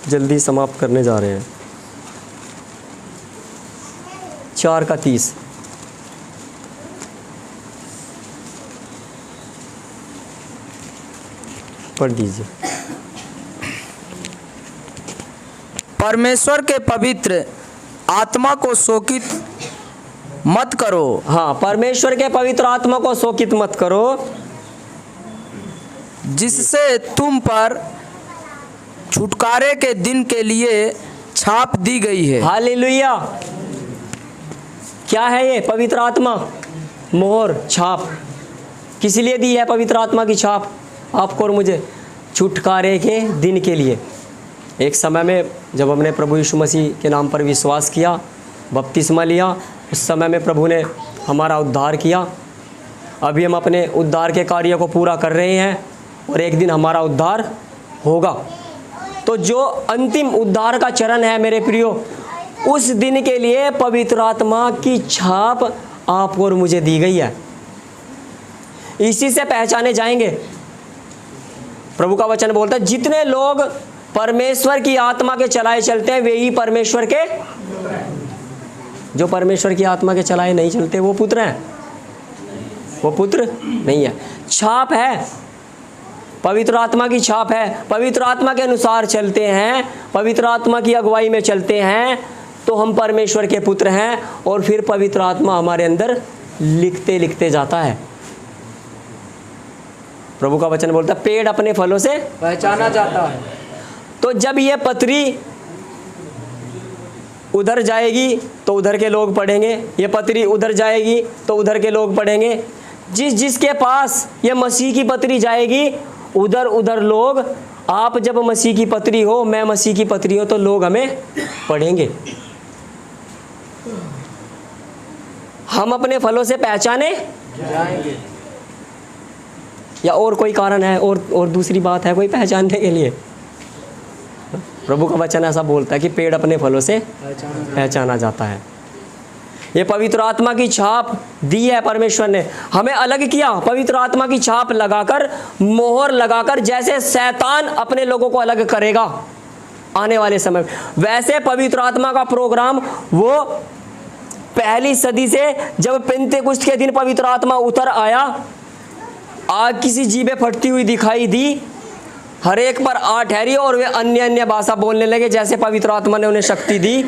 जल्दी समाप्त करने जा रहे हैं। 4 का 30। पढ़ दीजिए। परमेश्वर के पवित्र आत्मा को शोकित मत करो। हाँ, परमेश्वर के पवित्र आत्मा को शोकित मत करो, जिससे तुम पर छुटकारे के दिन के लिए छाप दी गई है। हालेलुया। क्या है ये पवित्र आत्मा, मोहर, छाप। किस लिए दी है पवित्र आत्मा की छाप आपको और मुझे, छुटकारे के दिन के लिए। एक समय में जब हमने प्रभु यीशु मसीह के नाम पर विश्वास किया, बपतिस्मा लिया, उस समय में प्रभु ने हमारा उद्धार किया। अभी हम अपने उद्धार के कार्य को पूरा कर रहे हैं और एक दिन हमारा उद्धार होगा। तो जो अंतिम उद्धार का चरण है मेरे प्रियो, उस दिन के लिए पवित्र आत्मा की छाप आपको और मुझे दी गई है। इसी से पहचाने जाएंगे। प्रभु का वचन बोलता है, जितने लोग परमेश्वर की आत्मा के चलाए चलते हैं वे ही परमेश्वर के, जो परमेश्वर की आत्मा के चलाए नहीं चलते वो पुत्र हैं, वो पुत्र नहीं है। छाप है, पवित्र आत्मा की छाप है। पवित्र आत्मा के अनुसार चलते हैं, पवित्र आत्मा की अगुवाई में चलते हैं तो हम परमेश्वर के पुत्र हैं। और फिर पवित्र आत्मा हमारे अंदर लिखते लिखते जाता है। प्रभु का वचन बोलता है, पेड़ अपने फलों से पहचाना जाता है। तो जब ये पत्री उधर जाएगी तो उधर के लोग पढ़ेंगे, ये पत्री उधर जाएगी तो उधर के लोग पढ़ेंगे। जिसके पास ये मसीह की पत्री जाएगी उधर उधर लोग, आप जब मसीह की पत्री हो, मैं मसीह की पत्री हो, तो लोग हमें पढ़ेंगे। हम अपने फलों से पहचाने जाएंगे। या और कोई कारण है, और दूसरी बात है कोई पहचानने के लिए? प्रभु का वचन ऐसा बोलता है कि पेड़ अपने फलों से पहचाना जाता है। ये पवित्र आत्मा की छाप दी है परमेश्वर ने, हमें अलग किया पवित्र आत्मा की छाप लगाकर, मोहर लगाकर, जैसे शैतान अपने लोगों को अलग करेगा आने वाले समय, वैसे पवित्र आत्मा का प्रोग्राम वो पहली सदी से जब पेंतेकुस्त के दिन पवित्र आत्मा उतर आया, आग किसी जीभे फटती हुई दिखाई दी, हर एक पर आ ठहरी और वे अन्य अन्य भाषा बोलने लगे जैसे पवित्र आत्मा ने उन्हें शक्ति दी।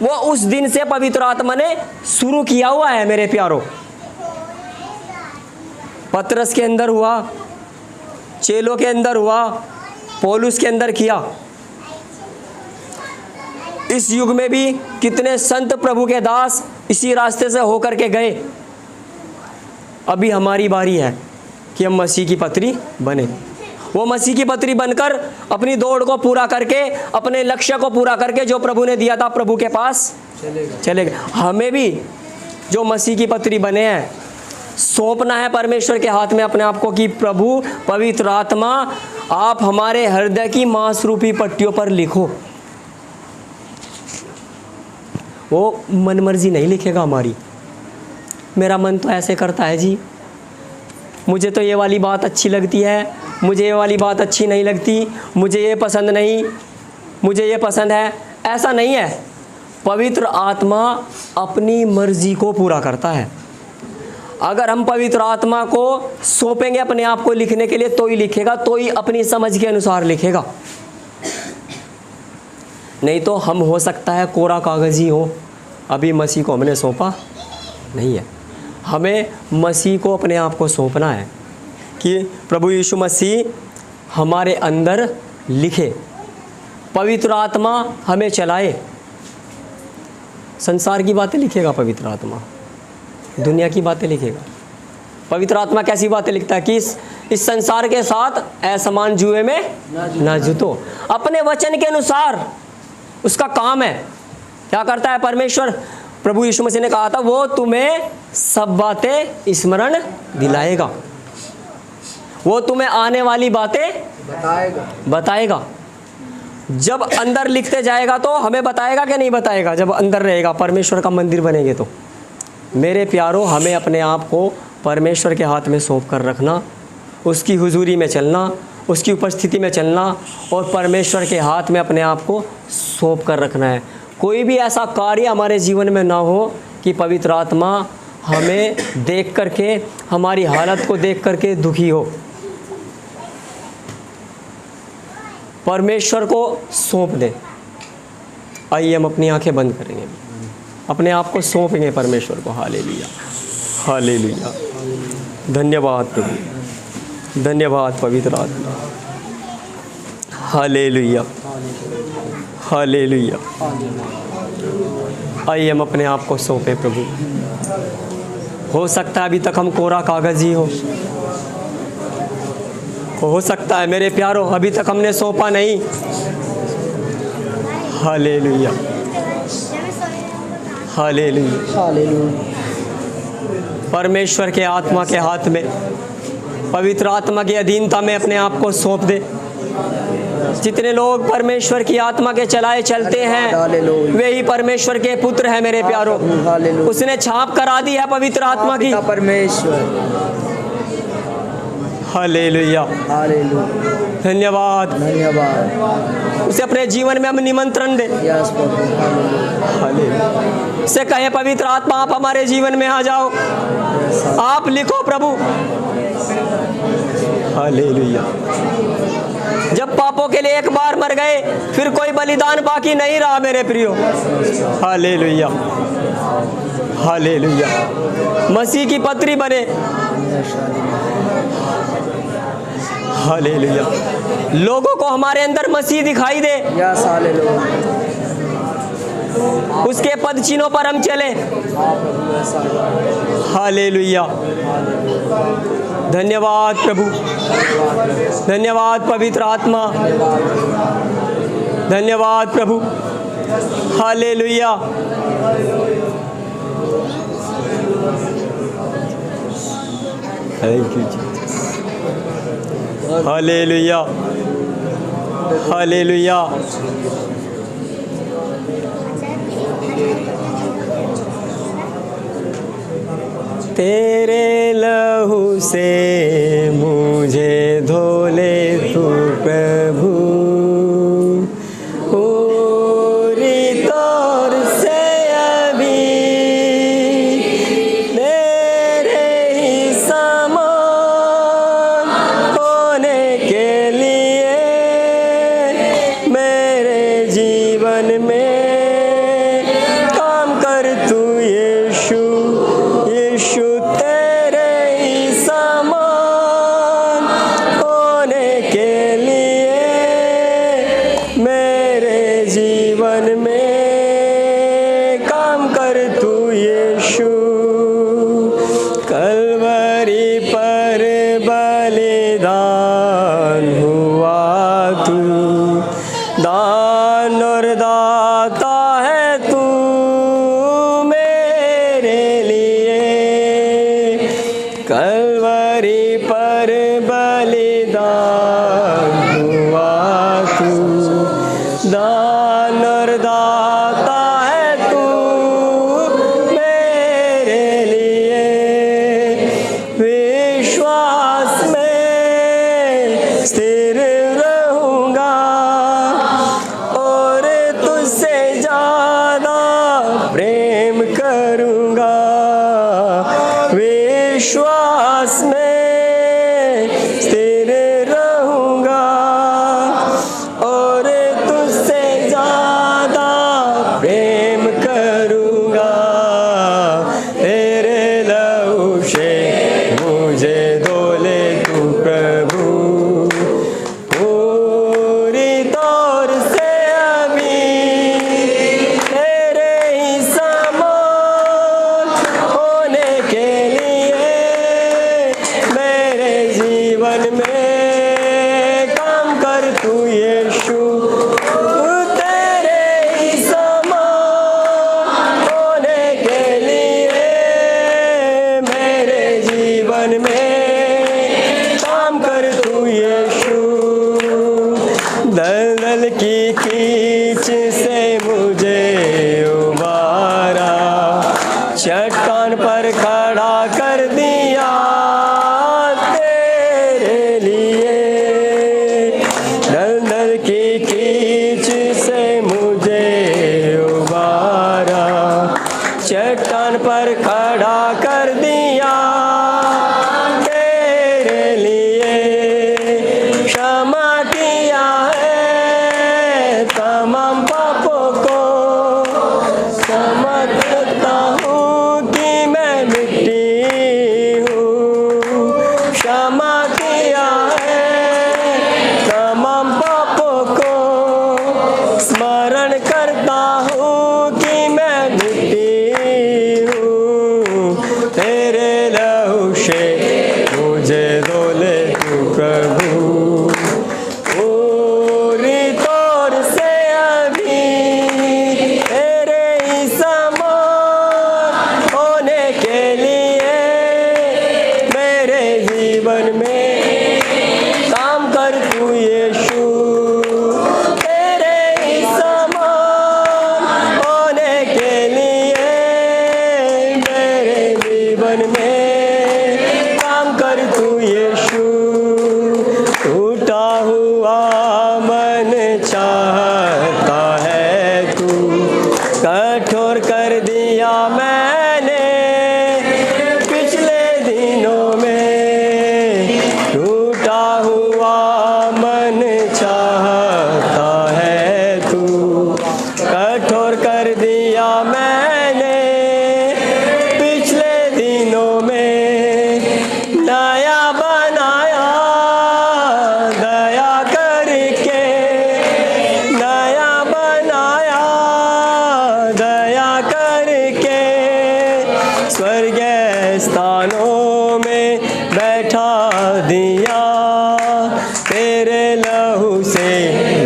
वो उस दिन से पवित्र आत्मा ने शुरू किया हुआ है मेरे प्यारों। पतरस के अंदर हुआ, चेलों के अंदर हुआ, पौलुस के अंदर किया। इस युग में भी कितने संत प्रभु के दास इसी रास्ते से होकर के गए। अभी हमारी बारी है कि हम मसीह की पत्री बने। वो मसीह की पत्री बनकर अपनी दौड़ को पूरा करके, अपने लक्ष्य को पूरा करके जो प्रभु ने दिया था प्रभु के पास चलेगा। हमें भी जो मसीह की पत्री बने हैं सौंपना है परमेश्वर के हाथ में अपने आप को कि प्रभु पवित्र आत्मा आप हमारे हृदय की मांसरूपी पट्टियों पर लिखो। वो मन मर्जी नहीं लिखेगा हमारी, मेरा मन तो ऐसे करता है जी, मुझे तो ये वाली बात अच्छी लगती है, मुझे ये वाली बात अच्छी नहीं लगती, मुझे ये पसंद नहीं, मुझे ये पसंद है, ऐसा नहीं है। पवित्र आत्मा अपनी मर्जी को पूरा करता है। अगर हम पवित्र आत्मा को सौंपेंगे अपने आप को लिखने के लिए तो ही लिखेगा, तो ही अपनी समझ के अनुसार लिखेगा। नहीं तो हम हो सकता है कोरा कागज़ ही हो, अभी मसीह को हमने सौंपा नहीं है। हमें मसीह को अपने आप को सौंपना है कि प्रभु यीशु मसीह हमारे अंदर लिखे, पवित्र आत्मा हमें चलाए। संसार की बातें लिखेगा पवित्र आत्मा, दुनिया की बातें लिखेगा। पवित्र आत्मा कैसी बातें लिखता है कि इस संसार के साथ असमान जुए में ना जुतो। अपने वचन के अनुसार उसका काम है। क्या करता है परमेश्वर? प्रभु यीशु मसीह ने कहा था वो तुम्हें सब बातें स्मरण दिलाएगा, वो तुम्हें आने वाली बातें बताएगा। जब अंदर लिखते जाएगा तो हमें बताएगा कि नहीं बताएगा? जब अंदर रहेगा, परमेश्वर का मंदिर बनेंगे तो। मेरे प्यारों, हमें अपने आप को परमेश्वर के हाथ में सौंप कर रखना, उसकी हुजूरी में चलना, उसकी उपस्थिति में चलना और परमेश्वर के हाथ में अपने आप को सौंप कर रखना है। कोई भी ऐसा कार्य हमारे जीवन में ना हो कि पवित्र आत्मा हमें देख करके, हमारी हालत को देख करके दुखी हो। परमेश्वर को सौंप दे। आइए हम अपनी आंखें बंद करेंगे, अपने आप को सौंपेंगे परमेश्वर को। Hallelujah, hallelujah. धन्यवाद प्रभु, धन्यवाद पवित्र आत्मा। Hallelujah, hallelujah. आइए हम अपने आप को सौंपे प्रभु। हो सकता है अभी तक हम कोरा कागज़ ही हो सकता है मेरे प्यारों अभी तक हमने सौंपा नहीं। Hallelujah, hallelujah, hallelujah. परमेश्वर के आत्मा के हाथ में, पवित्र आत्मा की अधीनता में अपने आप को सौंप दे। जितने लोग परमेश्वर की आत्मा के चलाए चलते हैं वे ही परमेश्वर के पुत्र हैं मेरे प्यारों। उसने छाप करा दी है पवित्र आत्मा की। परमेश्वर, हालेलुया, हालेलुया। धन्यवाद, धन्यवाद। उसे अपने जीवन में हम निमंत्रण दे। यस प्रभु, हालेलुया। से कहे पवित्र आत्मा आप हमारे जीवन में आ जाओ, आप लिखो प्रभु। हालेलुया। जब पापों के लिए एक बार मर गए फिर कोई बलिदान बाकी नहीं रहा मेरे प्रियो। Hallelujah, hallelujah. मसीह की पत्री बने। हालेलुया। लोगों को हमारे अंदर मसीह दिखाई दे। Yes, hallelujah. उसके पद चिन्हों पर हम चले। हालेलुया। धन्यवाद प्रभु, धन्यवाद पवित्र आत्मा, धन्यवाद प्रभु। Hallelujah. Thank you Jesus. Hallelujah, hallelujah. तेरे लहू से मुझे धो ले तू प्रभु, पूरी तौर से अभी तेरे ही समान होने के लिए मेरे जीवन में काम कर तू यीशु, यीशु तेरे ही समान होने के लिए मेरे जीवन में काम कर तू यीशु। कलवरी पर बलिदान हुआ तू, दान और दाता है तू मेरे लिए। कलवरी पर बलिदान हुआ तू, दान और दाता है तू मेरे लिए। विश्वास में स्थिर रहूँगा और तुझसे ज़्यादा प्रेम करूँगा। विश्वास में स्थिर रहूँगा और तुझसे ज़्यादा प्रेम करूँगा। तेरे लहू से मुझे धो ले तू प्रभु, पूरी तौर से अभी तेरे ही समान होने के लिए मेरे जीवन में काम कर तू यीशु, तेरे ही समान होने के लिए मेरे जीवन में काम कर तू यीशु। दलदल की कीच से मुझे उबारा, चट्टान पर खड़ा कर दिया तेरे लिए। दलदल की कीच से मुझे उबारा, चट्टान पर खड़ा कर दिया तेरे लिए। क्षमा किया है तमाम पापों को, समझता हूँ कि मैं मिट्टी हूँ। क्षमा किया है तमाम पापों को, स्मरण करता हूँ कि मैं मिट्टी हूँ। तेरे लहू से मुझे धो ले तू प्रभु, पूरी तौर से अभी तेरे ही समान होने के लिए मेरे जीवन में काम कर तू यीशु, तेरे ही समान होने के लिए मेरे जीवन में काम कर तू यीशु। टूटा हुआ मन चाहता है तू, कठोर कर दिया मैंने पिछले दिनों में। टूटा हुआ मन चाहता है तू, कठोर कर दिया मैंने पिछले दिनों में। नया बनाया दया करके, नया बनाया दया करके, स्वर्गीय स्थानों में बैठा दिया। तेरे लहू से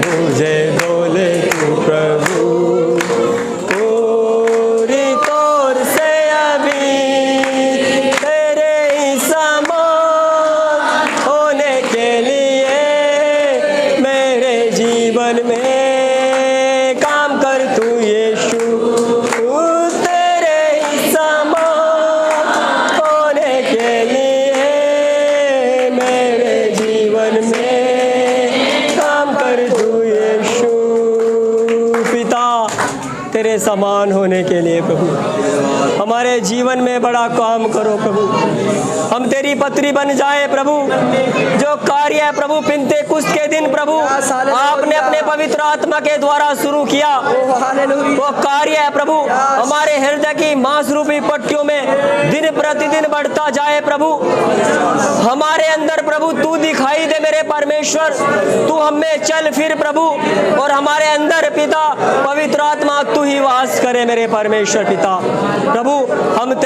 मुझे धो ले तू प्रभु, पूरी तौर से अभी तेरे ही समान होने के लिए मेरे जीवन में काम कर तू यीशु, तेरे ही समान के समान होने के लिए प्रभु हमारे जीवन में बड़ा काम करो प्रभु। हम तेरी पत्री बन जाए प्रभु। जो कार्य है प्रभु पिंतेकुस्त के दिन प्रभु आपने अपने पवित्र आत्मा के द्वारा शुरू किया, वो कार्य है प्रभु हमारे हृदय की मांस रूपी पट्टियों में दिन प्रतिदिन बढ़ता जाए प्रभु। हमारे अंदर प्रभु तू दिखाई दे मेरे परमेश्वर, तू हमें चल फिर प्रभु, और हमारे अंदर पिता पवित्र आत्मा तू ही वास करे मेरे परमेश्वर पिता। प्रभु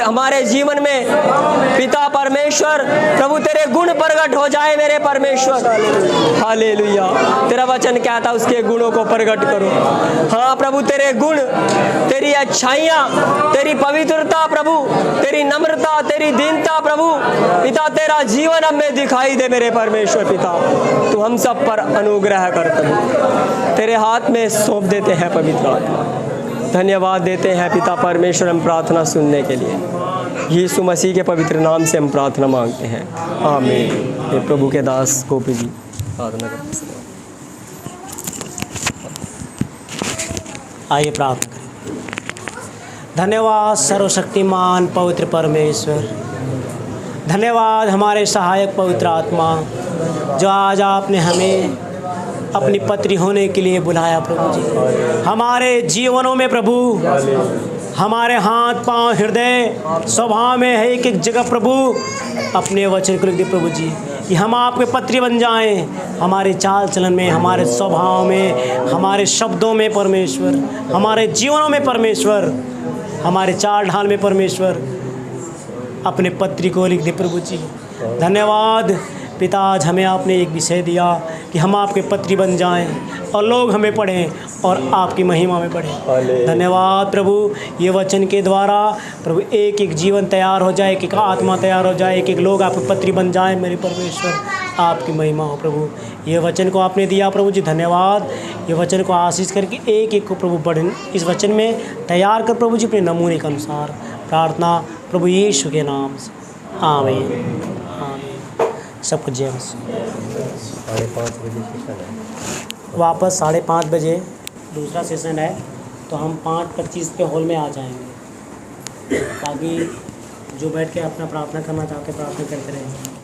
हमारे जीवन में पिता परमेश्वर प्रभु तेरे गुण प्रकट हो जाए मेरे परमेश्वर। हालेलुया। तेरा वचन कहता उसके गुणों को प्रकट करो। हाँ प्रभु तेरे गुण, तेरी अच्छाइयाँ, तेरी पवित्रता प्रभु, तेरी नम्रता, तेरी दीनता प्रभु पिता, तेरा जीवन हमें दिखाई दे मेरे परमेश्वर पिता। तू हम सब पर अनुग्रह कर प्रभु, तेरे हाथ में सौंप देते हैं पवित्र आत्मा। धन्यवाद देते हैं पिता परमेश्वर हम प्रार्थना सुनने के लिए। यीशु मसीह के पवित्र नाम से हम प्रार्थना मांगते हैं, आमीन। ये प्रभु के दास गोपी जी प्रार्थना करते हैं। आइए प्रार्थना करें। धन्यवाद सर्वशक्तिमान पवित्र परमेश्वर, धन्यवाद हमारे सहायक पवित्र आत्मा, जो आज आपने हमें अपनी पत्री होने के लिए बुलाया प्रभु जी। हमारे जीवनों में प्रभु, हमारे हाथ पांव हृदय स्वभाव में है एक एक जगह प्रभु अपने वचन को लिख दे प्रभु जी, कि हम आपके पत्री बन जाएं, हमारे चाल चलन में, हमारे स्वभाव में, हमारे शब्दों में परमेश्वर, हमारे जीवनों में परमेश्वर, हमारे चाल ढाल में परमेश्वर अपने पत्री को लिख दे प्रभु जी। धन्यवाद पिता, आज हमें आपने एक विषय दिया कि हम आपके पत्री बन जाएं और लोग हमें पढ़ें और आपकी महिमा में बढ़ें। धन्यवाद प्रभु, ये वचन के द्वारा प्रभु एक एक जीवन तैयार हो जाए, एक एक आत्मा तैयार हो जाए, एक एक लोग आपकी पत्री बन जाएं मेरे परमेश्वर, आपकी महिमा हो प्रभु। ये वचन को आपने दिया प्रभु जी, धन्यवाद। ये वचन को आशीष करके एक एक को प्रभु बढ़ें इस वचन में तैयार कर प्रभु जी अपने नमूने के अनुसार। प्रार्थना प्रभु यीशु के नाम से, आमीन आमीन। सब कुछ जय मसीह। 5:30 बजे सेशन है, वापस 5:30 बजे दूसरा सेशन है, तो हम 5:25 पे हॉल में आ जाएंगे, ताकि जो बैठ के अपना प्रार्थना करना चाहते प्रार्थना करते रहें।